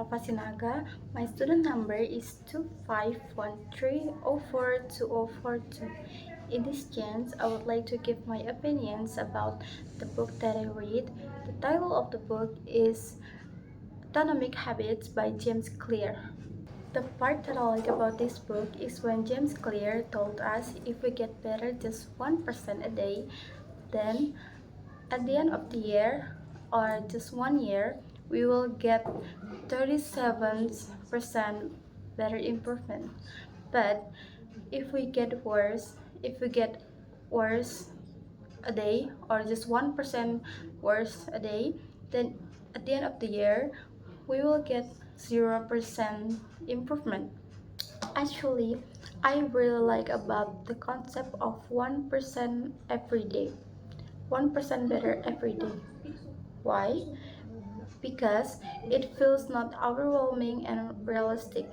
Romanova Sinaga. My student number is 2513042042. In this chance, I would like to give my opinions about the book that I read. The title of the book is Atomic Habits by James Clear. The part that I like about this book is when James Clear told us if we get better just 1% a day, then at the end of the year or just 1 year, we will get 37% better improvement. But if we get worse a day or just 1% worse a day, then at the end of the year, we will get 0% improvement. Actually, I really like about the concept of 1% every day. 1% better every day. Why? Because it feels not overwhelming and realistic.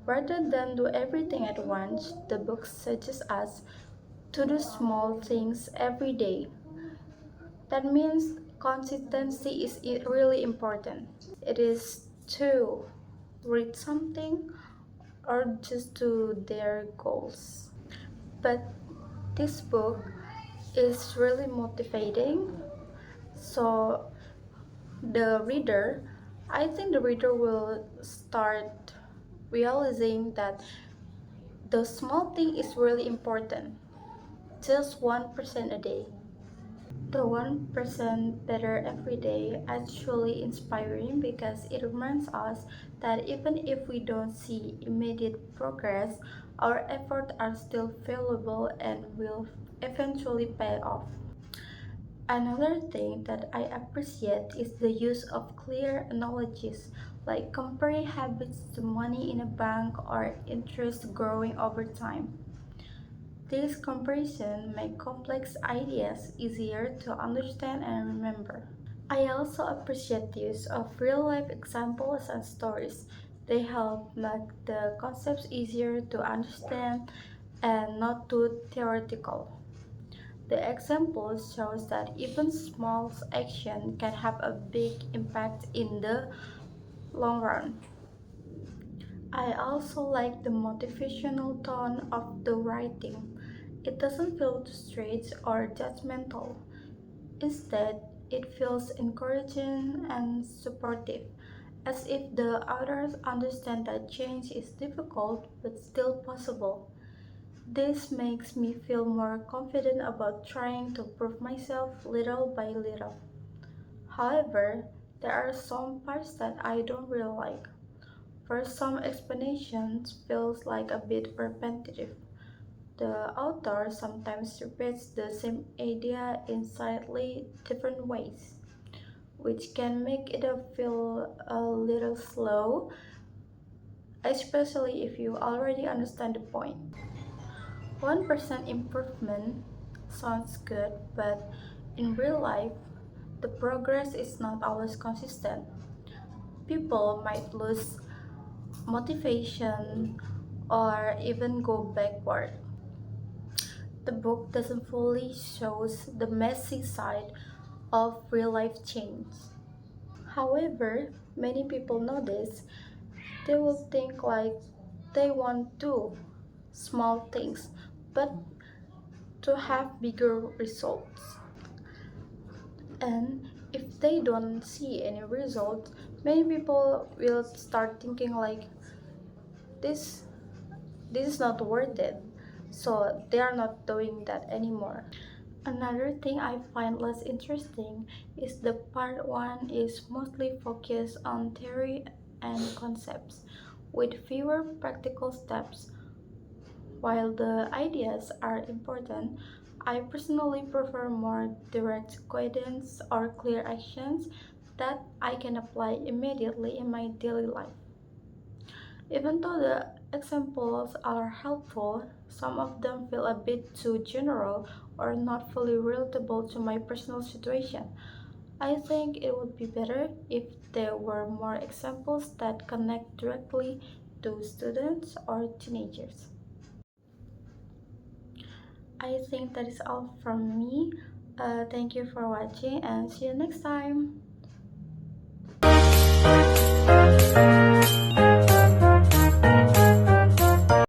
Rather than do everything at once, the book suggests us to do small things every day. That means consistency is really important. It is to read something or just to their goals. But this book is really motivating. So the reader, I think the reader will start realizing that the small thing is really important. Just 1% a day. The 1% better every day actually inspiring because it reminds us that even if we don't see immediate progress, our efforts are still valuable and will eventually pay off. Another thing that I appreciate is the use of clear analogies like comparing habits to money in a bank or interest growing over time. These comparisons make complex ideas easier to understand and remember. I also appreciate the use of real-life examples and stories. They help make the concepts easier to understand and not too theoretical. The example shows that even small action can have a big impact in the long run. I also like the motivational tone of the writing. It doesn't feel too straight or judgmental. Instead, it feels encouraging and supportive, as if the authors understand that change is difficult but still possible. This makes me feel more confident about trying to prove myself little by little. However, there are some parts that I don't really like. First, some explanations feels like a bit repetitive. The author sometimes repeats the same idea in slightly different ways, which can make it feel a little slow, especially if you already understand the point. 1% improvement sounds good, but in real life, the progress is not always consistent. People might lose motivation or even go backward. The book doesn't fully shows the messy side of real life change. However, many people know this. They will think like they want to small things, but to have bigger results. And if they don't see any results, many people will start thinking like this this is not worth it. So they are not doing that anymore. Another thing I find less interesting is the part 1 is mostly focused on theory and concepts, with fewer practical steps. While the ideas are important, I personally prefer more direct guidance or clear actions that I can apply immediately in my daily life. Even though the examples are helpful, some of them feel a bit too general or not fully relatable to my personal situation. I think it would be better if there were more examples that connect directly to students or teenagers. I think that is all from me. Thank you for watching and see you next time.